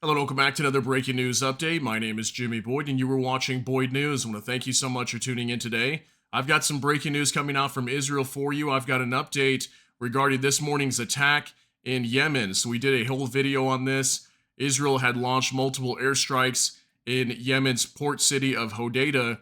Hello and welcome back to another breaking news update. My name is Jimmy Boyd and you were watching Boyd News. I want to thank you so much for tuning in today. I've got some breaking news coming out from Israel for you. I've got an update regarding this morning's attack in Yemen. So we did a whole video on this. Israel had launched multiple airstrikes in Yemen's port city of Hodeidah.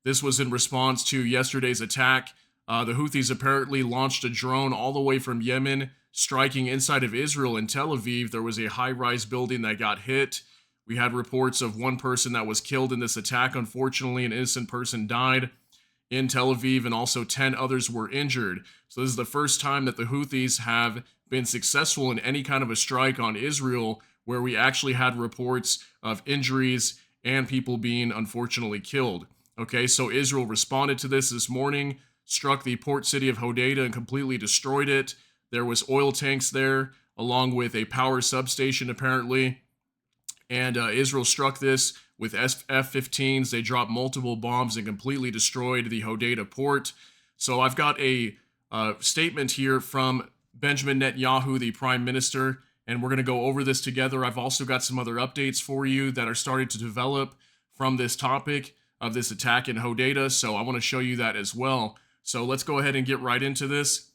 This was in response to yesterday's attack. The Houthis apparently launched a drone all the way from Yemen, striking inside of Israel in Tel Aviv. There was a high-rise building that got hit. We had reports of one person that was killed in this attack. Unfortunately, an innocent person died in Tel Aviv, and also 10 others were injured. So this is the first time that the Houthis have been successful in any kind of a strike on Israel, where we actually had reports of injuries and people being unfortunately killed. Okay, so Israel responded to this morning, struck the port city of Hodeidah and completely destroyed it. There was oil tanks there, along with a power substation, apparently. And Israel struck this with F-15s. They dropped multiple bombs and completely destroyed the Hodeidah port. So I've got a statement here from Benjamin Netanyahu, the prime minister, and we're going to go over this together. I've also got some other updates for you that are starting to develop from this topic of this attack in Hodeidah. So I want to show you that as well. So let's go ahead and get right into this.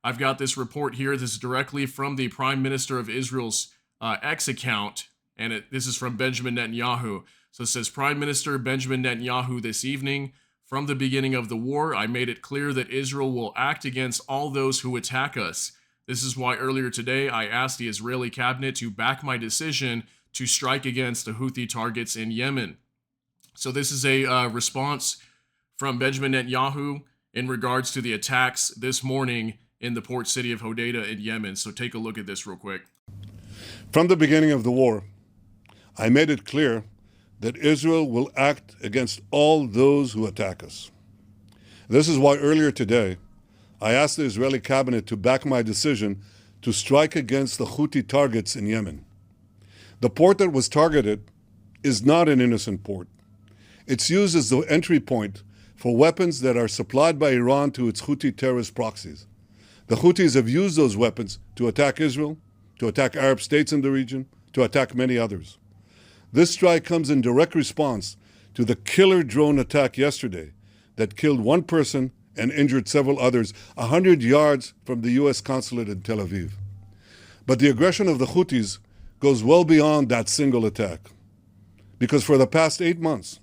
I've got this report here. This is directly from the Prime Minister of Israel's X account, and this is from Benjamin Netanyahu. So it says, Prime Minister Benjamin Netanyahu this evening, from the beginning of the war, I made it clear that Israel will act against all those who attack us. This is why earlier today I asked the Israeli cabinet to back my decision to strike against the Houthi targets in Yemen. So this is a response from Benjamin Netanyahu in regards to the attacks this morning in the port city of Hodeidah in Yemen. So take a look at this real quick. From the beginning of the war, I made it clear that Israel will act against all those who attack us. This is why earlier today, I asked the Israeli cabinet to back my decision to strike against the Houthi targets in Yemen. The port that was targeted is not an innocent port. It's used as the entry point for weapons that are supplied by Iran to its Houthi terrorist proxies. The Houthis have used those weapons to attack Israel, to attack Arab states in the region, to attack many others. This strike comes in direct response to the killer drone attack yesterday that killed one person and injured several others 100 yards from the U.S. consulate in Tel Aviv. But the aggression of the Houthis goes well beyond that single attack, because for the past 8 months,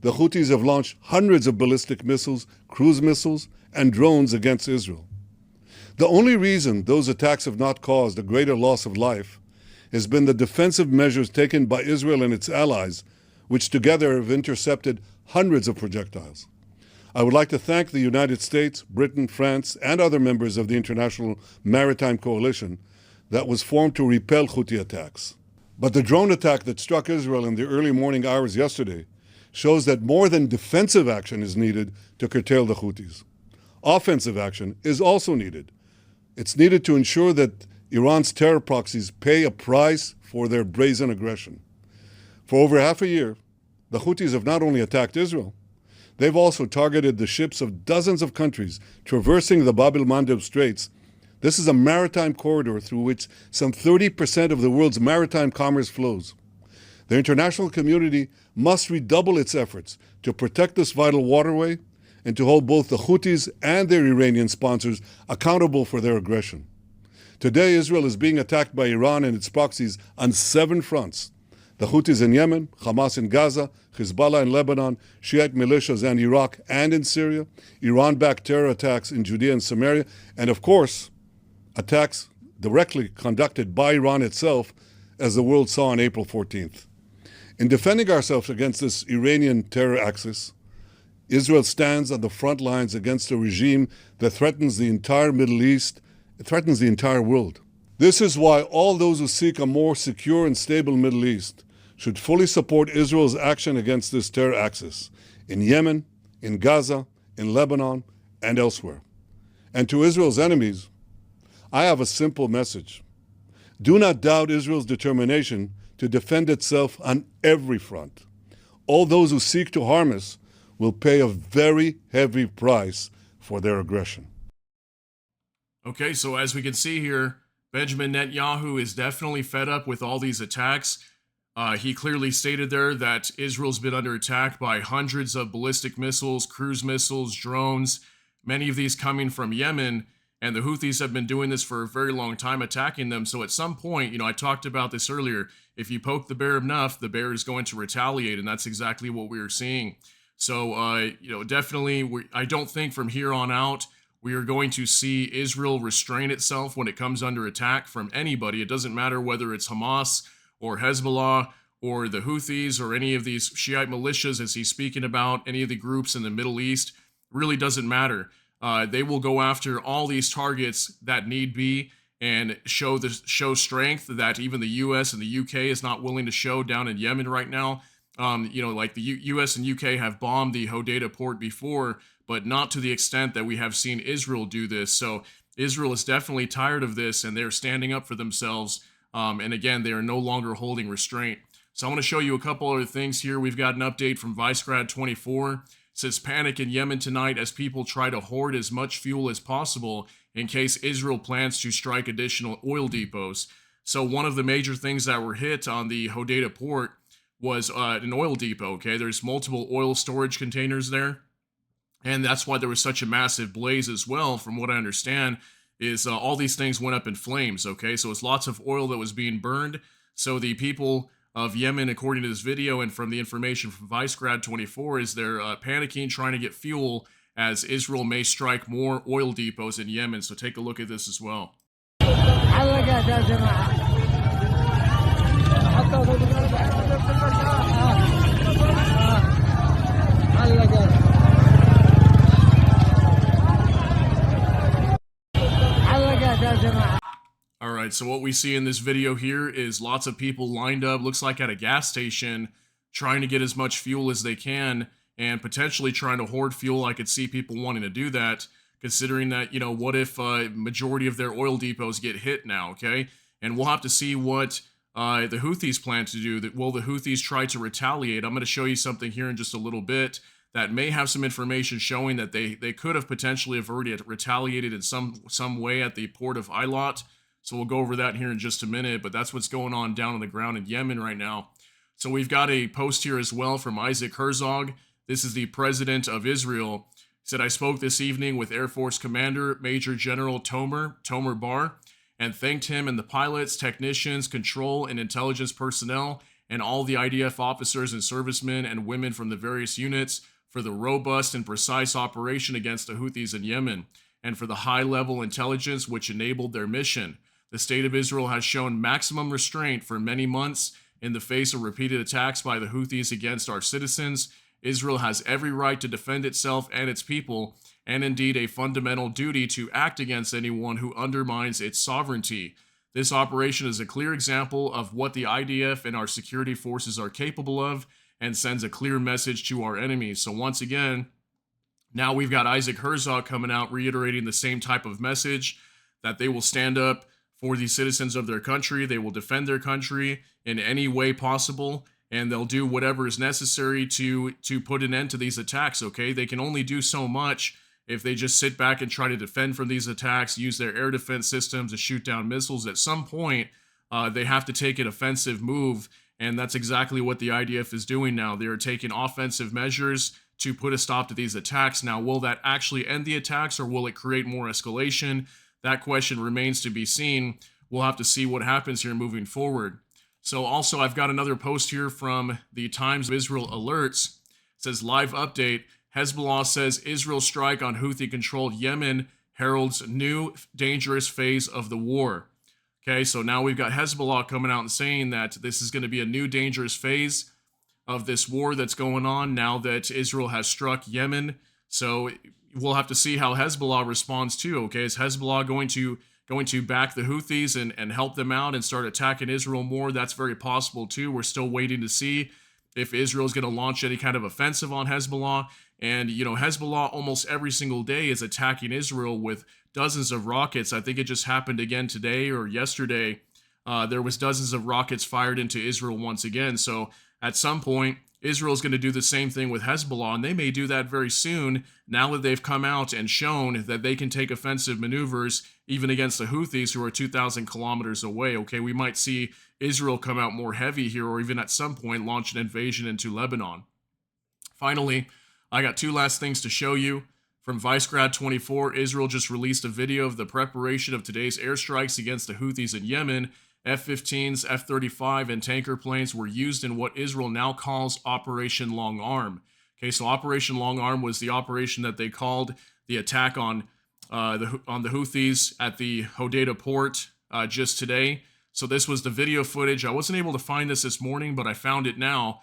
the Houthis have launched hundreds of ballistic missiles, cruise missiles, and drones against Israel. The only reason those attacks have not caused a greater loss of life has been the defensive measures taken by Israel and its allies, which together have intercepted hundreds of projectiles. I would like to thank the United States, Britain, France, and other members of the International Maritime Coalition that was formed to repel Houthi attacks. But the drone attack that struck Israel in the early morning hours yesterday shows that more than defensive action is needed to curtail the Houthis. Offensive action is also needed. It's needed to ensure that Iran's terror proxies pay a price for their brazen aggression. For over half a year, the Houthis have not only attacked Israel, they've also targeted the ships of dozens of countries traversing the Bab el-Mandeb Straits. This is a maritime corridor through which some 30% of the world's maritime commerce flows. The international community must redouble its efforts to protect this vital waterway and to hold both the Houthis and their Iranian sponsors accountable for their aggression. Today, Israel is being attacked by Iran and its proxies on 7 fronts: the Houthis in Yemen, Hamas in Gaza, Hezbollah in Lebanon, Shiite militias in Iraq and in Syria, Iran-backed terror attacks in Judea and Samaria, and of course, attacks directly conducted by Iran itself, as the world saw on April 14th. In defending ourselves against this Iranian terror axis, Israel stands on the front lines against a regime that threatens the entire Middle East. It threatens the entire world. This is why all those who seek a more secure and stable Middle East should fully support Israel's action against this terror axis in Yemen, in Gaza, in Lebanon, and elsewhere. And to Israel's enemies, I have a simple message. Do not doubt Israel's determination to defend itself on every front. All those who seek to harm us will pay a very heavy price for their aggression. Okay, so as we can see here, Benjamin Netanyahu is definitely fed up with all these attacks. He clearly stated there that Israel's been under attack by hundreds of ballistic missiles, cruise missiles, drones, many of these coming from Yemen. And the Houthis have been doing this for a very long time, attacking them. So at some point, I talked about this earlier. If you poke the bear enough, the bear is going to retaliate. And that's exactly what we are seeing. So, definitely, I don't think from here on out, we are going to see Israel restrain itself when it comes under attack from anybody. It doesn't matter whether it's Hamas or Hezbollah or the Houthis or any of these Shiite militias, as he's speaking about, any of the groups in the Middle East. Really doesn't matter. They will go after all these targets that need be and show strength that even the U.S. and the U.K. is not willing to show down in Yemen right now. Like the U.S. and U.K. have bombed the Hodeidah port before, but not to the extent that we have seen Israel do this. So Israel is definitely tired of this, and they're standing up for themselves. And again, they are no longer holding restraint. So I want to show you a couple other things here. We've got an update from Vicegrad24. It says panic in Yemen tonight as people try to hoard as much fuel as possible in case Israel plans to strike additional oil depots. So one of the major things that were hit on the Hodeidah port was an oil depot. Okay, there's multiple oil storage containers there, and that's why there was such a massive blaze as well. From what I understand, is all these things went up in flames. Okay, so it's lots of oil that was being burned. So the people of Yemen, according to this video and from the information from Vicegrad24, is they're panicking, trying to get fuel as Israel may strike more oil depots in Yemen. So take a look at this as well. All right, so what we see in this video here is lots of people lined up, looks like at a gas station, trying to get as much fuel as they can and potentially trying to hoard fuel. I could see people wanting to do that, considering that, what if majority of their oil depots get hit now, okay? And we'll have to see what the Houthis plan to do. Will the Houthis try to retaliate? I'm going to show you something here in just a little bit that may have some information showing that they could have potentially have already retaliated in some way at the port of Eilat. So we'll go over that here in just a minute, but that's what's going on down on the ground in Yemen right now. So we've got a post here as well from Isaac Herzog. This is the president of Israel. He said, I spoke this evening with Air Force Commander Major General Tomer Bar, and thanked him and the pilots, technicians, control, and intelligence personnel, and all the IDF officers and servicemen and women from the various units for the robust and precise operation against the Houthis in Yemen, and for the high-level intelligence which enabled their mission. The state of Israel has shown maximum restraint for many months in the face of repeated attacks by the Houthis against our citizens. Israel has every right to defend itself and its people, and indeed a fundamental duty to act against anyone who undermines its sovereignty. This operation is a clear example of what the IDF and our security forces are capable of, and sends a clear message to our enemies. So once again, now we've got Isaac Herzog coming out reiterating the same type of message, that they will stand up for the citizens of their country. They will defend their country in any way possible, and they'll do whatever is necessary to put an end to these attacks, okay? They can only do so much if they just sit back and try to defend from these attacks, use their air defense systems to shoot down missiles. At some point, they have to take an offensive move, and that's exactly what the IDF is doing now. They are taking offensive measures to put a stop to these attacks. Now, will that actually end the attacks, or will it create more escalation? That question remains to be seen. We'll have to see what happens here moving forward. So also, I've got another post here from the Times of Israel Alerts. It says, live update. Hezbollah says Israel strike on Houthi-controlled Yemen heralds new dangerous phase of the war. Okay, so now we've got Hezbollah coming out and saying that this is going to be a new dangerous phase of this war that's going on now that Israel has struck Yemen. So we'll have to see how Hezbollah responds too. Okay, is Hezbollah going to back the Houthis and help them out and start attacking Israel more? That's very possible too. We're still waiting to see if Israel is going to launch any kind of offensive on Hezbollah. And, Hezbollah almost every single day is attacking Israel with dozens of rockets. I think it just happened again today or yesterday. There was dozens of rockets fired into Israel once again. So at some point, Israel is going to do the same thing with Hezbollah, and they may do that very soon now that they've come out and shown that they can take offensive maneuvers even against the Houthis, who are 2,000 kilometers away. Okay, we might see Israel come out more heavy here, or even at some point launch an invasion into Lebanon. Finally, I got two last things to show you. From Vicegrad24, Israel just released a video of the preparation of today's airstrikes against the Houthis in Yemen. F-15s, F-35, and tanker planes were used in what Israel now calls Operation Long Arm. Okay, so Operation Long Arm was the operation that they called the attack on the Houthis at the Hodeidah port just today. So this was the video footage. I wasn't able to find this morning, but I found it now.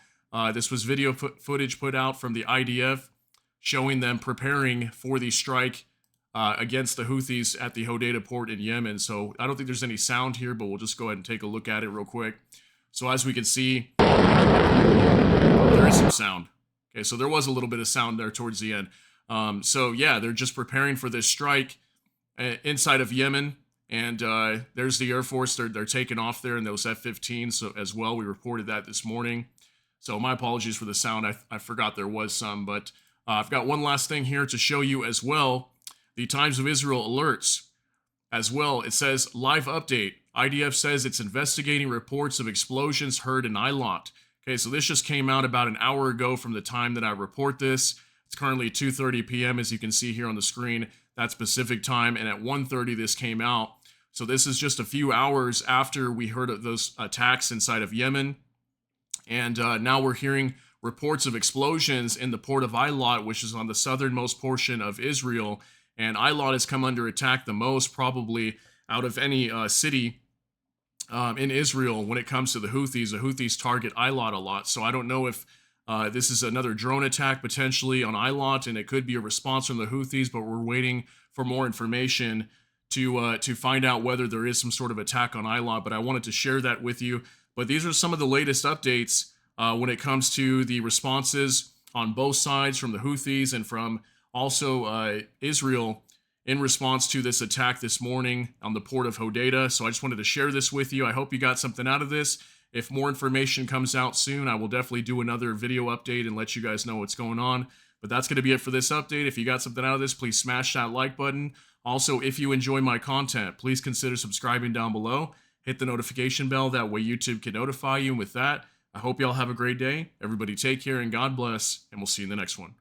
This was video footage put out from the IDF showing them preparing for the strike against the Houthis at the Hodeidah port in Yemen. So I don't think there's any sound here, but we'll just go ahead and take a look at it real quick. So as we can see, there is some sound. Okay, so there was a little bit of sound there towards the end. So yeah, they're just preparing for this strike inside of Yemen. And there's the Air Force. They're taking off there in those F-15s so as well. We reported that this morning. So my apologies for the sound. I forgot there was some, but I've got one last thing here to show you as well. The Times of Israel alerts as well. It says, live update. IDF says it's investigating reports of explosions heard in Eilat. Okay, so this just came out about an hour ago from the time that I report this. It's currently 2:30 p.m. as you can see here on the screen. That's Pacific time, and at 1:30 this came out. So this is just a few hours after we heard of those attacks inside of Yemen. And now we're hearing reports of explosions in the port of Eilat, which is on the southernmost portion of Israel. And Eilat has come under attack the most, probably out of any city in Israel when it comes to the Houthis. The Houthis target Eilat a lot. So I don't know if this is another drone attack potentially on Eilat, and it could be a response from the Houthis, but we're waiting for more information to find out whether there is some sort of attack on Eilat. But I wanted to share that with you. But these are some of the latest updates when it comes to the responses on both sides from the Houthis and from also Israel in response to this attack this morning on the port of Hodeidah. So I just wanted to share this with you. I hope you got something out of this. If more information comes out soon, I will definitely do another video update and let you guys know what's going on. But that's going to be it for this update. If you got something out of this, please smash that like button. Also, if you enjoy my content, please consider subscribing down below. Hit the notification bell. That way YouTube can notify you. And with that, I hope y'all have a great day. Everybody take care and God bless. And we'll see you in the next one.